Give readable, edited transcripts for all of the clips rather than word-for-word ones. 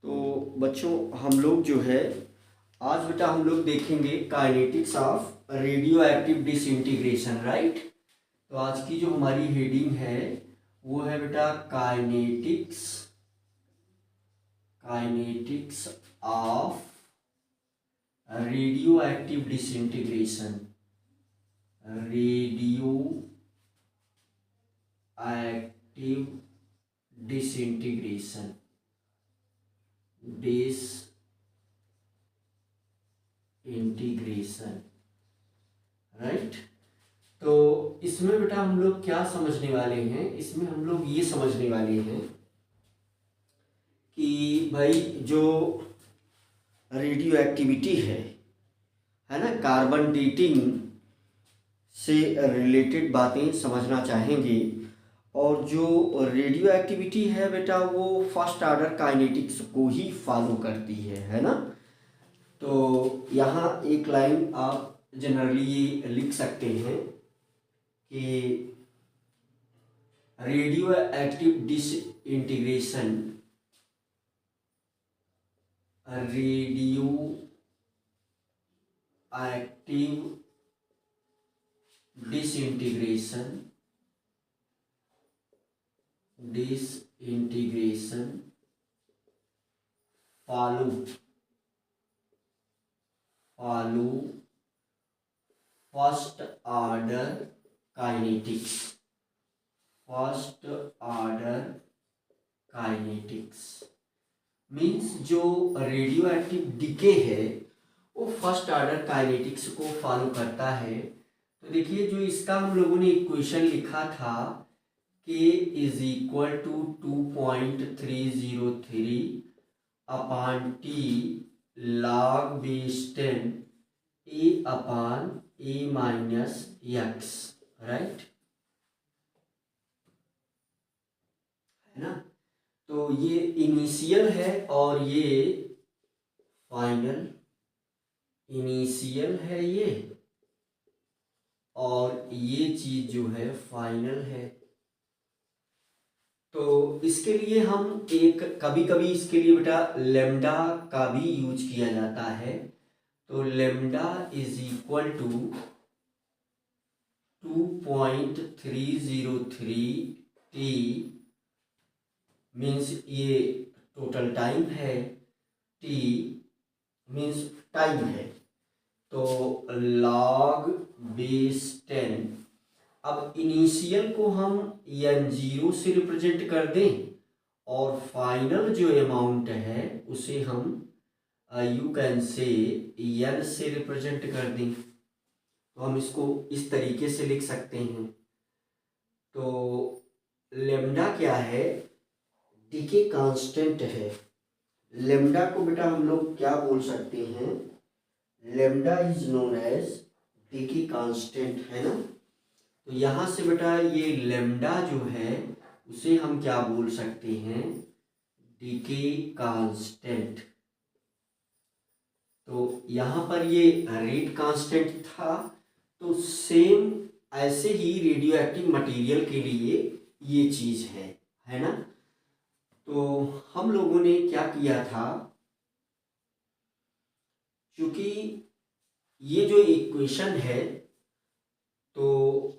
तो बच्चों हम लोग जो है आज बेटा हम लोग देखेंगे kinetics of radio active disintegration, right. तो आज की जो हमारी हेडिंग है वो है बेटा kinetics kinetics of radio active disintegration, radio active disintegration, integration, right. तो इसमें बेटा हम लोग क्या समझने वाले हैं, इसमें हम लोग ये समझने वाले हैं कि भाई जो रेडियो एक्टिविटी है ना, कार्बन डेटिंग से रिलेटेड बातें समझना चाहेंगे। और जो रेडियो एक्टिविटी है बेटा वो फर्स्ट ऑर्डर काइनेटिक्स को ही फॉलो करती है ना। तो यहाँ एक लाइन आप जनरली ये लिख सकते हैं कि radio active disintegration, radio active disintegration follow first order kinetics, means जो रेडियो एक्टिव डिके है वो फर्स्ट ऑर्डर काइनेटिक्स को फॉलो करता है। तो देखिए जो इसका हम लोगों ने इक्वेशन लिखा था K is equal to 2.303 upon T log base 10 A upon A minus X, right, है ना। तो ये इनिशियल है और ये फाइनल, इनिशियल है ये और ये चीज जो है फाइनल है। तो इसके लिए हम एक कभी कभी इसके लिए बेटा लेमडा का भी यूज किया जाता है। तो lambda is equal to 2.303 T means ये टोटल टाइम है, टी मीन्स टाइम है। तो log बेस 10, अब इनिशियल को हम n0 से रिप्रेजेंट कर दें और फाइनल जो अमाउंट है उसे हम यू कैन से n से रिप्रेजेंट कर दें। तो हम इसको इस तरीके से लिख सकते हैं। तो लेमडा क्या है, डीके कांस्टेंट है। लेमडा को बेटा हम लोग क्या बोल सकते हैं, lambda is known as decay constant, है ना। तो यहाँ से बेटा ये लेमडा जो है उसे हम क्या बोल सकते हैं, डीके कांस्टेंट। तो यहाँ पर ये रेट कांस्टेंट था, तो सेम ऐसे ही रेडियो एक्टिव मटेरियल के लिए ये चीज है ना। तो हम लोगों ने क्या किया था, क्योंकि ये जो इक्वेशन है तो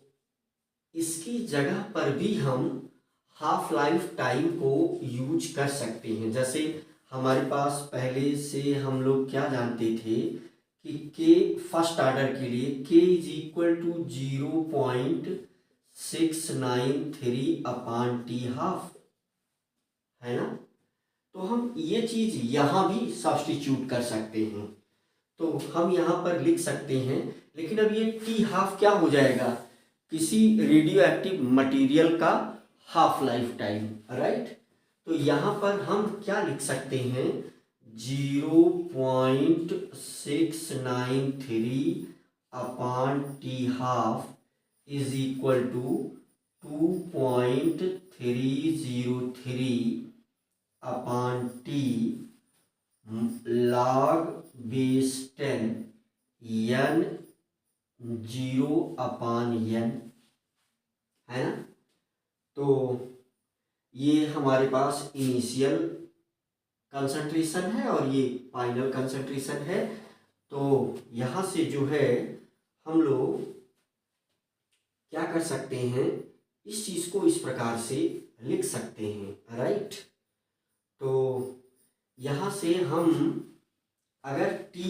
इसकी जगह पर भी हम हाफ लाइफ टाइम को यूज कर सकते हैं। जैसे हमारे पास पहले से हम लोग क्या जानते थे कि के फर्स्ट ऑर्डर के लिए K is equal to 0.693 upon T half, है ना। तो हम ये चीज यहां भी सब्स्टिट्यूट कर सकते हैं। तो हम यहां पर लिख सकते हैं, लेकिन अब ये टी हाफ क्या हो जाएगा, किसी रेडियो एक्टिव मटेरियल का हाफ लाइफ टाइम, राइट। तो यहां पर हम क्या लिख सकते हैं, 0.693 upon T half is equal to 2.303 upon T log base 10 n 0 upon n, है ना। तो ये हमारे पास इनिशियल कंसंट्रेशन है और ये फाइनल कंसंट्रेशन है। तो यहाँ से जो है हम लोग क्या कर सकते हैं, इस चीज़ को इस प्रकार से लिख सकते हैं, राइट। तो यहाँ से हम अगर T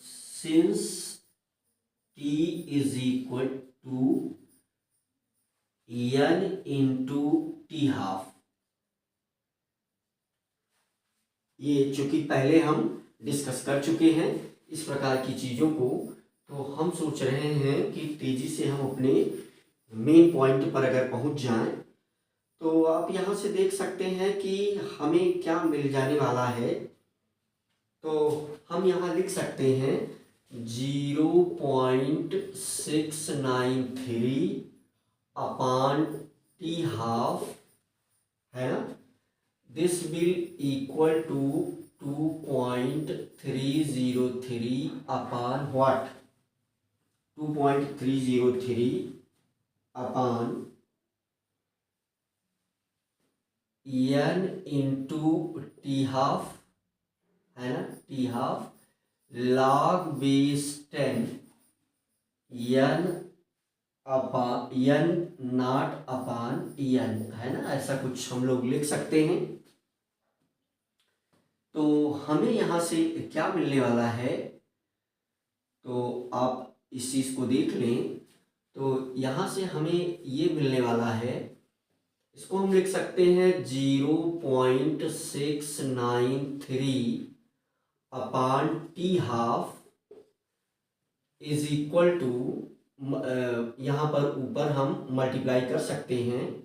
since T is equal to N into T half, ये चूंकि पहले हम डिस्कस कर चुके हैं इस प्रकार की चीज़ों को, तो हम सोच रहे हैं कि तेज़ी से हम अपने मेन पॉइंट पर अगर पहुंच जाएं, तो आप यहाँ से देख सकते हैं कि हमें क्या मिल जाने वाला है। तो हम यहाँ लिख सकते हैं 0.693 अपॉन टी हाफ, है ना। This will equal to 2.303 upon what, 2.303 upon n into T half, है ना, T half log base 10 n upon n naught upon n, है ना, ऐसा कुछ हम लोग लिख सकते हैं। तो हमें यहाँ से क्या मिलने वाला है, तो आप इस चीज़ को देख लें। तो यहाँ से हमें ये मिलने वाला है, इसको हम लिख सकते हैं 0.693 upon T half is equal to, यहाँ पर ऊपर हम मल्टीप्लाई कर सकते हैं,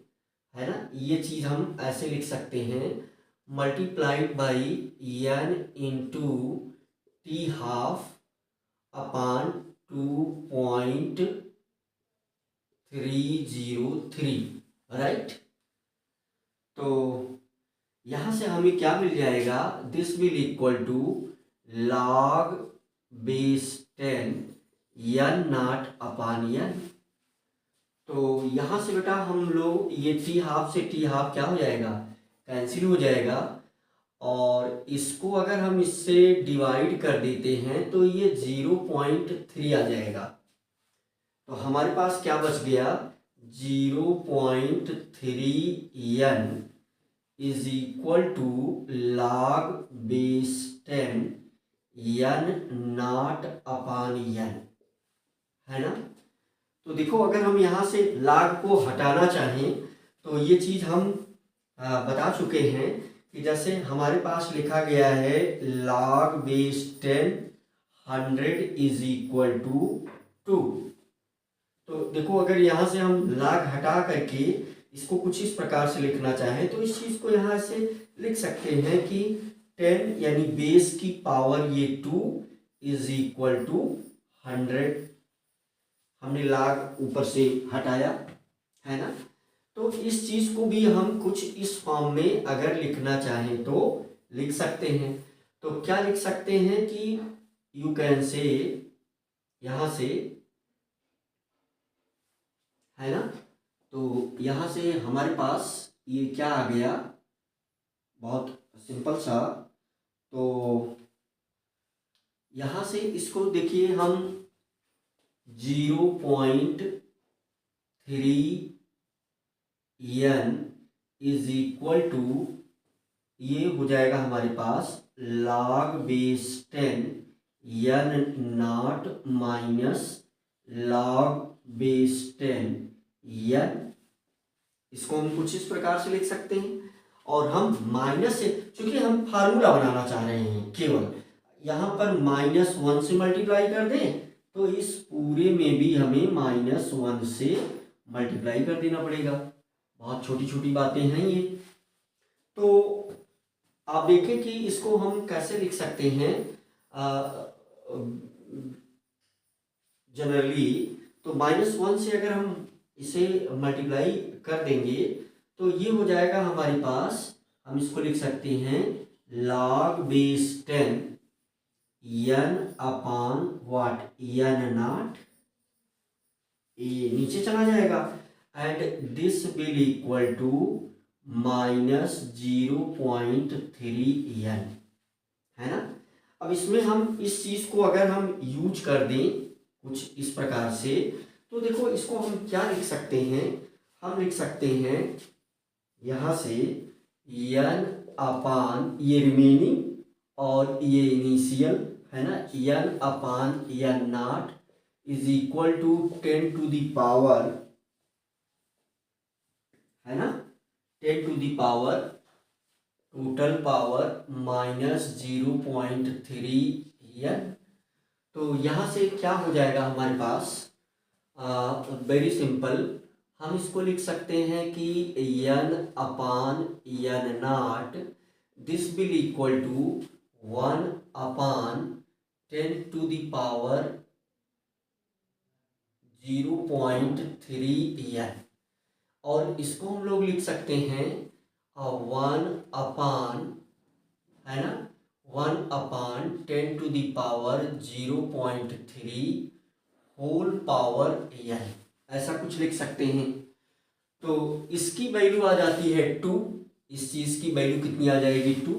है ना, ये चीज़ हम ऐसे लिख सकते हैं multiplied by n into T half upon 2.303, right. तो यहाँ से हमें क्या मिल जाएगा, this will equal to log base 10 n naught upon n। तो यहाँ से बेटा हम लोग ये टी हाफ से टी हाफ क्या हो जाएगा, कैंसिल हो जाएगा, और इसको अगर हम इससे डिवाइड कर देते हैं तो ये 0.3 आ जाएगा। तो हमारे पास क्या बच गया, 0.3n is equal to log base 10 n naught upon n, है ना। तो देखो अगर हम यहाँ से log को हटाना चाहें तो ये चीज़ हम बता चुके हैं कि जैसे हमारे पास लिखा गया है log base 10 100 is equal to 2। तो देखो अगर यहाँ से हम log हटा करके इसको कुछ इस प्रकार से लिखना चाहें तो इस चीज़ को यहाँ से लिख सकते हैं कि 10 यानी बेस की पावर ये 2 इज इक्वल टू 100। हमने log ऊपर से हटाया, है ना। तो इस चीज़ को भी हम कुछ इस फॉर्म में अगर लिखना चाहें तो लिख सकते हैं। तो क्या लिख सकते हैं कि यू कैन से, यहाँ से, है ना। तो यहाँ से हमारे पास ये क्या आ गया, बहुत सिंपल सा। तो यहाँ से इसको देखिए हम 0.3n इज इक्वल टू, ये हो जाएगा हमारे पास log base 10 n not minus log base 10 n। इसको हम कुछ इस प्रकार से लिख सकते हैं, और हम माइनस से, चूंकि हम फार्मूला बनाना चाह रहे हैं, केवल यहाँ पर -1 से मल्टीप्लाई कर दें तो इस पूरे में भी हमें -1 से मल्टीप्लाई कर देना पड़ेगा। बहुत छोटी छोटी बातें हैं ये। तो आप देखें कि इसको हम कैसे लिख सकते हैं जनरली। तो -1 से अगर हम इसे मल्टीप्लाई कर देंगे तो ये हो जाएगा हमारे पास, हम इसको लिख सकते हैं log base 10 n upon what, n naught, ये नीचे चला जाएगा, and this will equal to -0.3n। है ना। अब इसमें हम इस चीज़ को अगर हम यूज कर दें कुछ इस प्रकार से, तो देखो इसको हम क्या लिख सकते हैं, हम लिख सकते हैं यहाँ से n अपान ये रिमेनिंग और ये इनिशियल है ना, n upon n naught is equal to 10 to the power है ना, 10 to the power total power -0.3 n। तो यहाँ से क्या हो जाएगा हमारे पास, वेरी सिंपल, हम इसको लिख सकते हैं कि n upon n naught this will equal to 1 upon 10 to the power 0.3 n। और इसको हम लोग लिख सकते हैं 1 अपान है ना, 1 upon 10 to the power 0.3 whole power n, ऐसा कुछ लिख सकते हैं। तो इसकी वैल्यू आ जाती है 2, इस चीज़ की वैल्यू कितनी आ जाएगी 2,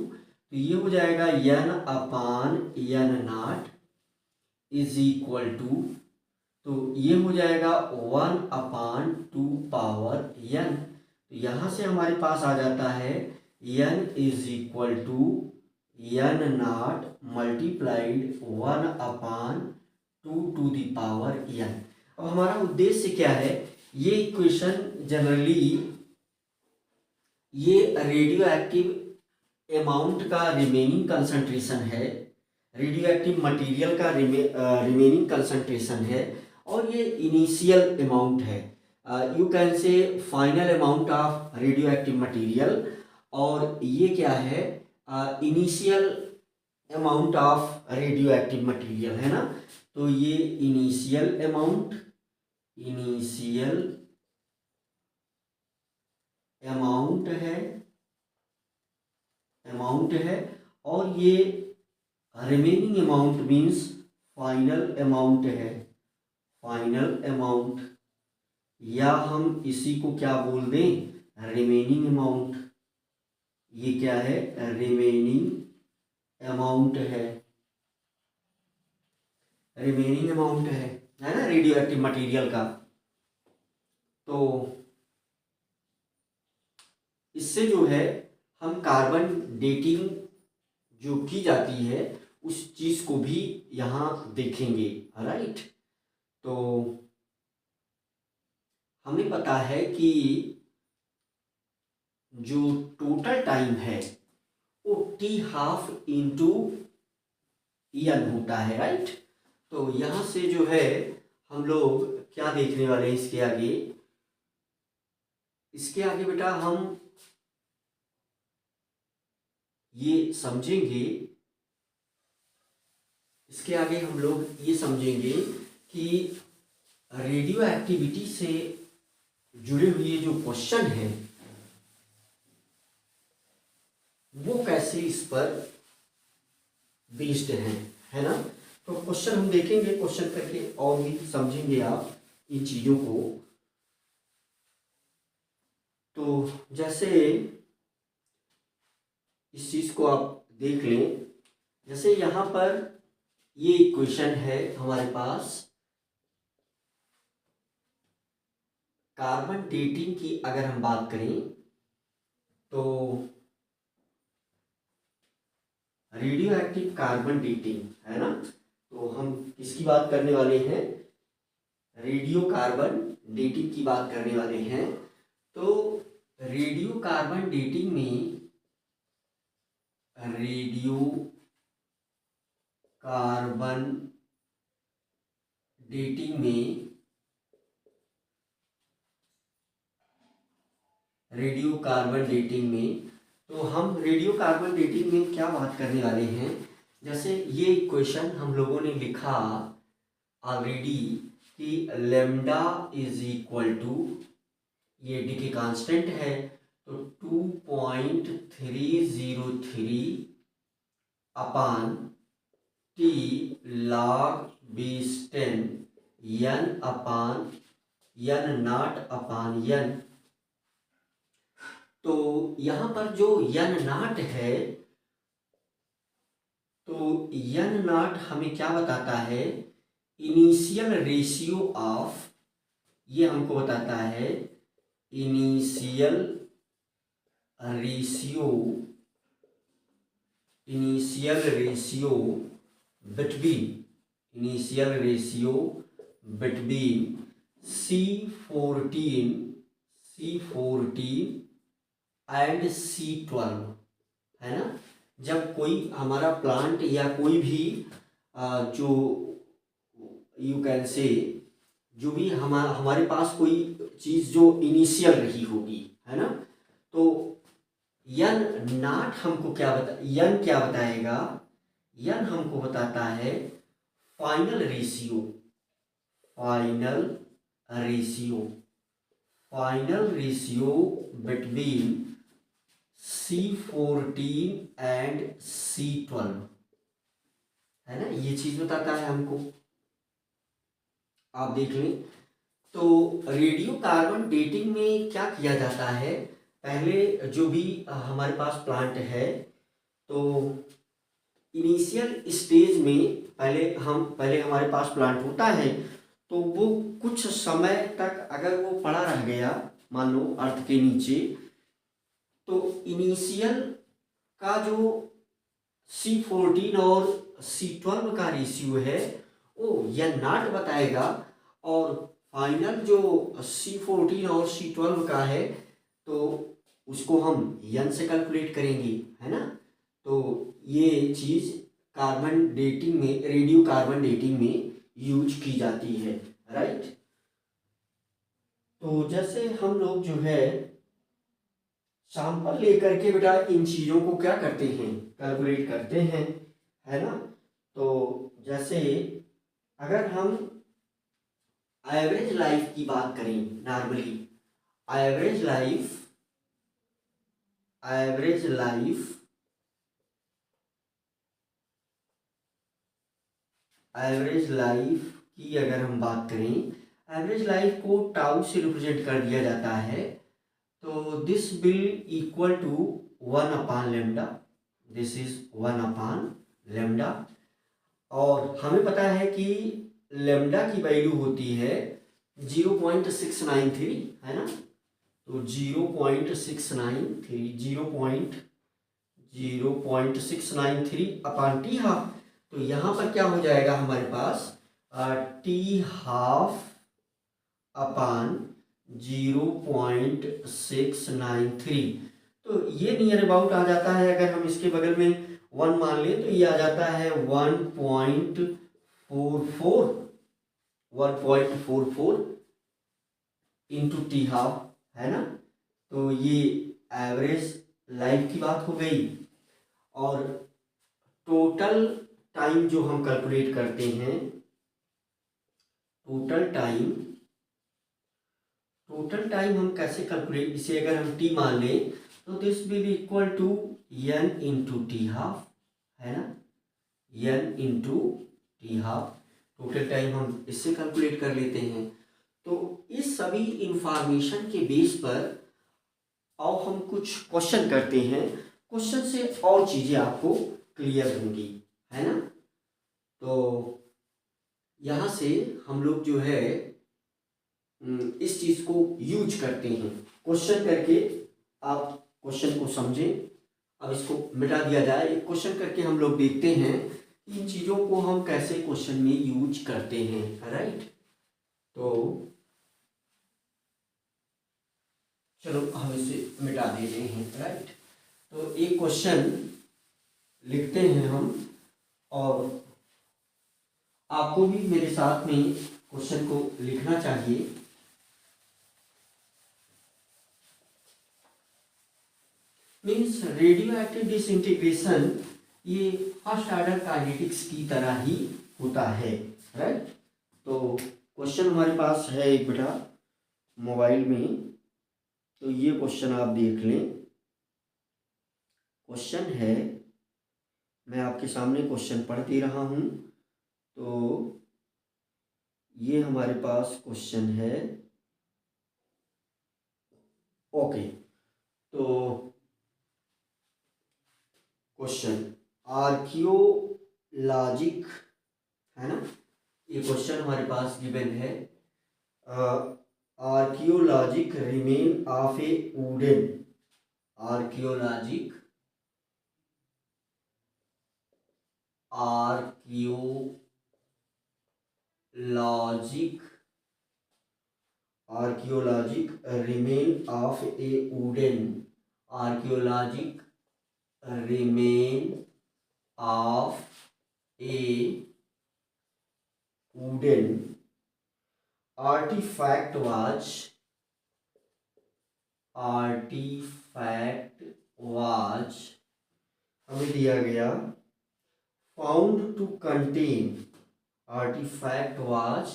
तो ये हो जाएगा n upon n naught is equal to, तो ये हो जाएगा 1 अपान 2 पावर n। तो यहाँ से हमारे पास आ जाता है n is equal to n naught multiplied 1 upon 2 to the power n। अब हमारा उद्देश्य क्या है, ये इक्वेशन जनरली ये रेडियो एक्टिव अमाउंट का रिमेनिंग कंसंट्रेशन है, रेडियो एक्टिव मटीरियल का रिमेनिंग कंसंट्रेशन है, और ये इनिशियल अमाउंट है, you can say final amount of radioactive material, और ये क्या है initial amount of radioactive material है ना। तो ये इनिशियल अमाउंट है, और ये remaining amount means final amount, या हम इसी को क्या बोल दें रिमेनिंग अमाउंट। ये क्या है रिमेनिंग अमाउंट है ना रेडियो एक्टिव मटेरियल का। तो इससे जो है हम कार्बन डेटिंग जो की जाती है उस चीज को भी यहाँ देखेंगे, राइट। तो हमें पता है कि जो टोटल टाइम है वो T½ इंटू n होता है, राइट। तो यहाँ से जो है हम लोग क्या देखने वाले हैं इसके आगे बेटा हम ये समझेंगे, इसके आगे हम लोग ये समझेंगे कि रेडियो एक्टिविटी से जुड़े हुए जो क्वेश्चन हैं वो कैसे इस पर बेस्ड हैं, है ना। तो क्वेश्चन हम देखेंगे, क्वेश्चन करके और भी समझेंगे आप इन चीजों को। तो जैसे इस चीज को आप देख लें, जैसे यहाँ पर ये इक्वेशन है हमारे पास, कार्बन डेटिंग की अगर हम बात करें तो रेडियो एक्टिव कार्बन डेटिंग है ना। तो हम किसकी बात करने वाले हैं, रेडियो कार्बन डेटिंग की बात करने वाले हैं। तो रेडियो कार्बन डेटिंग में रेडियो कार्बन डेटिंग में तो हम रेडियो कार्बन डेटिंग में क्या बात करने वाले हैं, जैसे ये इक्वेशन हम लोगों ने लिखा ऑलरेडी कि लेमडा इज इक्वल टू, ये डीके कांस्टेंट है, तो 2.303 upon T log B10 n upon n naught upon n। तो यहाँ पर जो n नॉट है तो एन नॉट हमें क्या बताता है, इनिशियल रेशियो ऑफ, ये हमको बताता है initial ratio, initial ratio between, initial ratio between C14 and C12, है ना। जब कोई हमारा प्लांट या कोई भी जो यू कैन से, जो भी हमारे पास कोई चीज़ जो इनिशियल रही होगी, है ना, तो यन नॉट हमको क्या यन क्या बताएगा, यन हमको बताता है final ratio, final ratio, final ratio between C14 and C12, है ना, ये चीज बताता है हमको। आप देख लें तो रेडियो कार्बन डेटिंग में क्या किया जाता है, पहले जो भी हमारे पास प्लांट है, तो इनिशियल स्टेज में पहले हमारे पास प्लांट होता है, तो वो कुछ समय तक अगर वो पड़ा रह गया, मान लो अर्थ के नीचे, तो इनिशियल का जो C14 और C12 का रेशियो है वो यह नॉट बताएगा, और फाइनल जो C14 और C12 का है तो उसको हम यन से कैलकुलेट करेंगे, है ना। तो ये चीज़ कार्बन डेटिंग में, रेडियो कार्बन डेटिंग में यूज की जाती है, राइट। तो जैसे हम लोग जो है सैंपल लेकर के बेटा इन चीज़ों को क्या करते हैं, कैलकुलेट करते हैं, है ना। तो जैसे अगर हम एवरेज लाइफ की बात करें, normally average life, average life, average life की अगर हम बात करें, एवरेज लाइफ को टाउ से रिप्रेजेंट कर दिया जाता है, तो this will equal to 1/λ, this is 1/λ, और हमें पता है कि लेमडा की वैल्यू होती है 0.693, है ना। तो 0.693 0.693/T हाफ, तो यहाँ पर क्या हो जाएगा हमारे पास T1/0.693, तो ये नियर अबाउट आ जाता है, अगर हम इसके बगल में 1 मान लें तो ये आ जाता है 1.44 इंटू T हाफ, है ना। तो ये एवरेज लाइफ की बात हो गई। और टोटल टाइम जो हम कैलकुलेट करते हैं, टोटल टाइम हम कैसे कैलकुलेट, इसे अगर हम T मान लें तो this will equal to N into T half, है ना, N into T half, total time हम इससे कैलकुलेट कर लेते हैं। तो इस सभी इंफॉर्मेशन के बेस पर अब हम कुछ क्वेश्चन करते हैं, क्वेश्चन से और चीजें आपको क्लियर होंगी, है ना। तो यहाँ से हम लोग जो है इस चीज को यूज करते हैं, क्वेश्चन करके आप क्वेश्चन को समझें। अब इसको मिटा दिया जाए, एक क्वेश्चन करके हम लोग देखते हैं इन चीजों को हम कैसे क्वेश्चन में यूज करते हैं, राइट। तो चलो हम इसे मिटा देते हैं, राइट। तो एक क्वेश्चन लिखते हैं हम, और आपको भी मेरे साथ में क्वेश्चन को लिखना चाहिए। मीन्स रेडियो एक्टिव डिसइंटीग्रेशन ये फर्स्ट ऑर्डर काइनेटिक्स की तरह ही होता है, राइट। तो क्वेश्चन हमारे पास है एक बेटा मोबाइल में, तो ये क्वेश्चन आप देख लें। क्वेश्चन है, मैं आपके सामने क्वेश्चन पढ़ दे रहा हूँ, तो ये हमारे पास क्वेश्चन है, ओके। तो क्वेश्चन, आर्कियो लॉजिक है ना, ये क्वेश्चन हमारे पास गिवन है। Archaeologic remain of A wooden, archaeologic remain of A wooden, archaeologic remain of A wooden artifact was हमें दिया गया found to contain, artifact was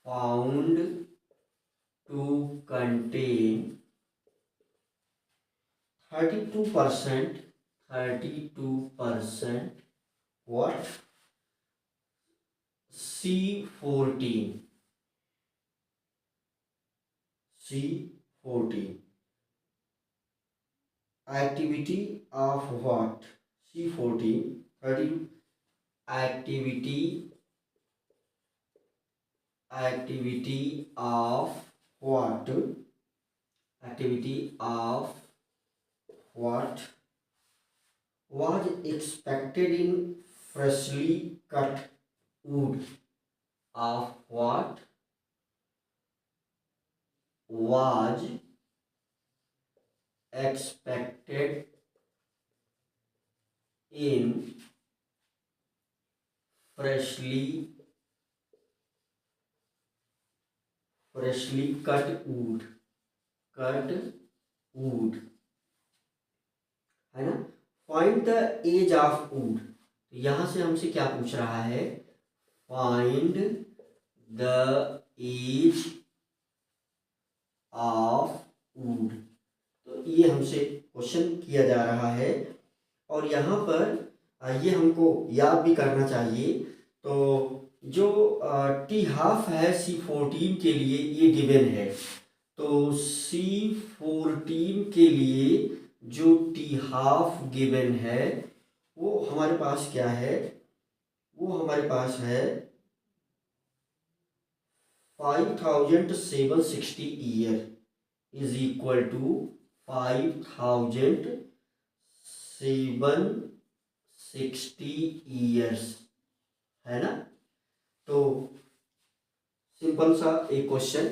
found to contain 32% what C14 activity of what C14 32 activity of what was expected in freshly cut wood, of what was expected in freshly cut wood है ना। Find the age of wood, तो यहां से हमसे क्या पूछ रहा है, find the age of wood, तो ये हमसे क्वेश्चन किया जा रहा है। और यहाँ पर ये हमको याद भी करना चाहिए। तो जो T12 है C14 के लिए ये गिवन है, तो C14 के लिए जो T12 गिवन है वो हमारे पास क्या है, वो हमारे पास है 5760 year is equal to 5760 years, है ना। तो सिंपल सा एक क्वेश्चन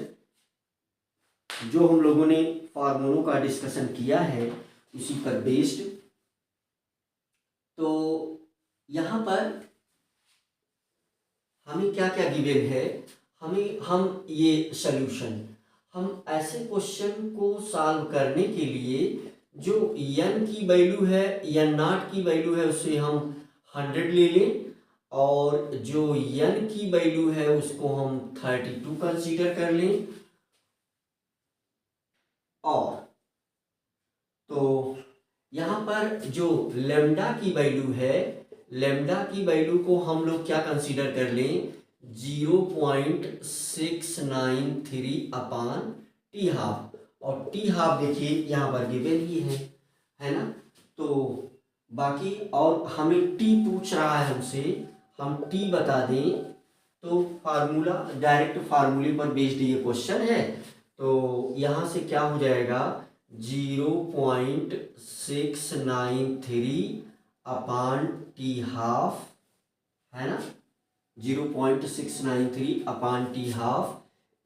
जो हम लोगों ने फार्मूलों का डिस्कशन किया है उसी पर बेस्ड। तो यहाँ पर हमें क्या क्या गिवन है, हम ये सॉल्यूशन, हम ऐसे क्वेश्चन को सॉल्व करने के लिए जो n की वैल्यू है, n0 की वैल्यू है, उससे हम 100 ले लें, और जो n की वैल्यू है उसको हम 32 कंसीडर कर लें। और तो यहाँ पर जो लेमडा की वैल्यू है, लेमडा की वैल्यू को हम लोग क्या कंसीडर कर लें, 0.693 अपान T12, और T12 देखिए यहाँ पर गिवन ही है ना। तो बाकी और हमें T पूछ रहा है हमसे, हम T बता दें तो फार्मूला, डायरेक्ट फार्मूले पर बेस्ड ये क्वेश्चन है। तो यहाँ से क्या हो जाएगा, 0.693 अपान T12, है ना, 0.693 अपान T12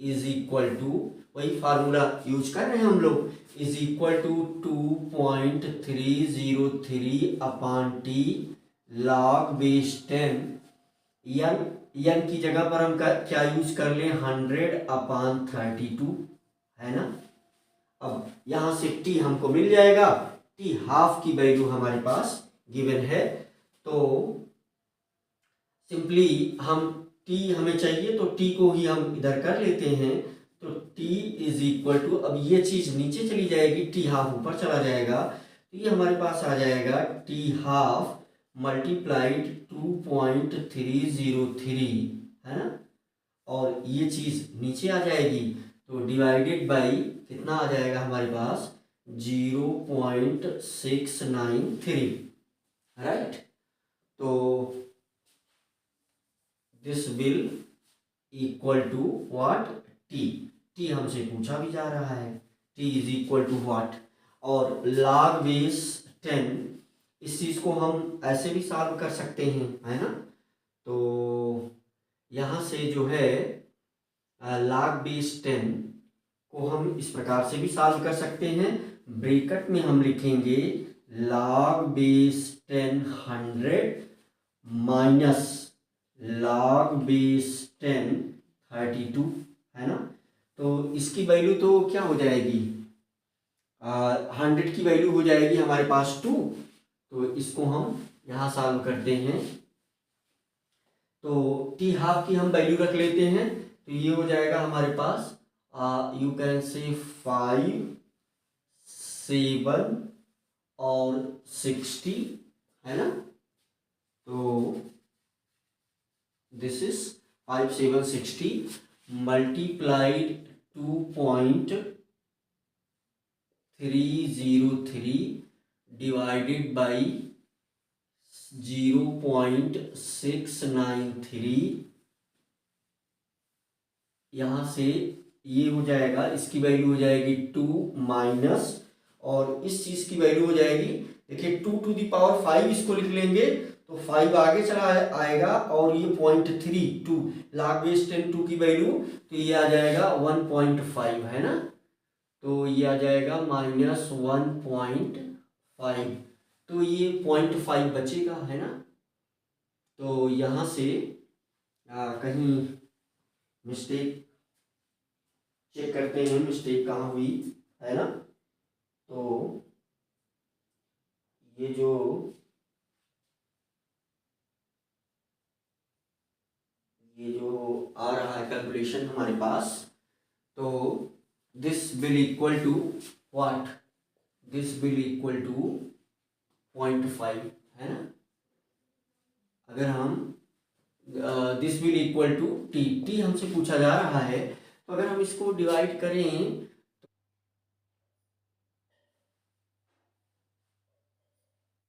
इज इक्वल टू, वही फार्मूला यूज कर रहे हैं हम लोग, is equal to 2.303 upon T log base 10। n की जगह पर हम क्या यूज कर लें, 100 अपान 32, है ना। अब यहां से T हमको मिल जाएगा, T12 की वैल्यू हमारे पास गिवन है। तो सिंपली हम T हमें चाहिए तो T को ही हम इधर कर लेते हैं। तो T इज इक्वल टू, अब ये चीज नीचे चली जाएगी, T12 ऊपर चला जाएगा, तो ये हमारे पास आ जाएगा T12 मल्टीप्लाइड 2.303, है ना, और ये चीज नीचे आ जाएगी, तो डिवाइडेड बाई कितना आ जाएगा हमारे पास, 0.693, राइट। तो will equal to what, T. T हमसे पूछा भी जा रहा है, T is equal to what. और log बेस 10, इस चीज को हम ऐसे भी सॉल्व कर सकते हैं, है ना। तो यहाँ से जो है log बेस 10 को हम इस प्रकार से भी सॉल्व कर सकते हैं। ब्रैकेट में हम लिखेंगे log base 10 100 minus log base 10 32, है ना। तो इसकी वैल्यू तो क्या हो जाएगी, 100 की वैल्यू हो जाएगी हमारे पास 2। तो इसको हम यहाँ सॉल्व करते हैं, तो टी हाफ की हम वैल्यू रख लेते हैं। तो ये हो जाएगा हमारे पास यू कैन से 5, 7 और 60, है ना। तो this is 5, 7, 60 multiplied 2.303 divided by 0.693। यहाँ से ये हो जाएगा, इसकी वैल्यू हो जाएगी 2 माइनस, और इस चीज की वैल्यू हो जाएगी, देखिए 2 टू द पावर 5 इसको लिख लेंगे तो 5 आगे चला आएगा, और ये 0.32 log बेस 10 2 की वैल्यू, तो ये आ जाएगा 1.5, है ना। तो ये आ जाएगा -1.5, तो ये 0.5 बचेगा, है ना। तो यहाँ से कहीं मिस्टेक चेक करते हैं, मिस्टेक कहाँ हुई, है ना। तो ये जो आ रहा है कैलकुलेशन हमारे पास, तो this will equal to what, this will equal to 0.5, है ना। अगर हम this will equal to T, T हमसे पूछा जा रहा है, तो अगर हम इसको डिवाइड करें